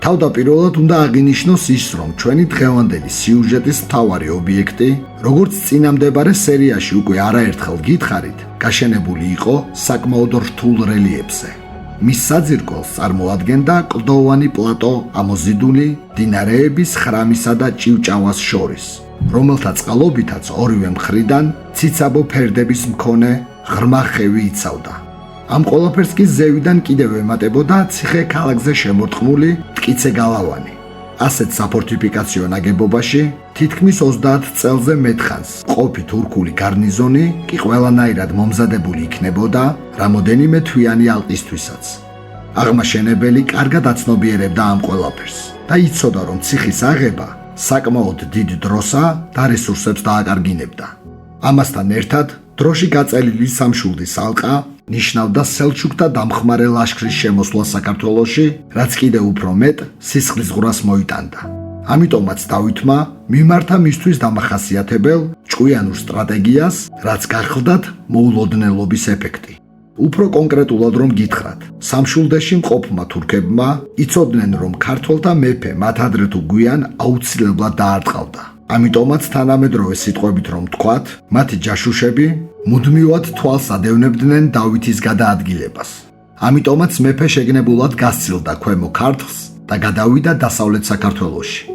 თავდაპირველად უნდა აღინიშნოს ის, რომ ჩვენი დღევანდელი სიუჟეტის მთავარი ობიექტი, როგორც წინამდებარე სერიაში უკვე არაერთხელ გითხარით, გაშენებული იყო საკმაოდ რთულ რელიეფზე. მის საძირკველს წარმოადგენდა კლდოვანი პლატო ამოზიდული მდინარეების ხრამისა და ჭივჭავას შორის, რომელთა წყალობითაც ორივე მხრიდან ციცაბო ფერდების მქონე ღრმა ხევი იცავდა. ამ ყველაფერს კი ზევიდან კიდევ ემატებოდა ციხე ქალაქზე შემორტყმული მტკიცე გალავანი. ასეთ საფორტიფიკაციო ნაგებობაში თითქმის 30 წელზე მეტხანს ყოფი თურქული გარნიზონი კი ყველანაირად მომზადებული იქნებოდა რამოდენიმე თვიანი ალყისთვისაც. აღმაშენებელი კარგად აცნობიერებდა ამ ყველაფერს და იცოდა, რომ ციხის აღება საკმაოდ დიდ დროსა და რესურსებს დააკარგინებდა. ამასთან ერთად დროში გაწელილი სამშვილდის ალყა ნიშნავდა სელჩუკთა დამხმარე ლაშქრის შემოსვლა საქართველოში, რაც კიდევ უფრო მეტ სისხლისღვრას მოიტანდა. ამიტომაც დავითმა მიმართა მისთვის დამახასიათებელ ჭკვიანურ სტრატეგიას, რაც გახლდათ მოულოდნელობის ეფექტი. უფრო კონკრეტულად რომ გითხრათ, სამშვილდეში მყოფმა თურქებმა იცოდნენ, რომ ქართველთა მეფე მათ ადრე თუ გვიან აუცილებლად დაარტყავდა. ამიტომაც თანამედროვე სიტყვებით რომ თქვათ, მათი ჯაშუშები მუდმივად თვალს ადევნებდნენ დავითის გადაადგილებას. ამიტომაც მეფე შეგნებულად გასცილდა ქვემო ქართლს და გადავიდა დასავლეთ საქართველოში.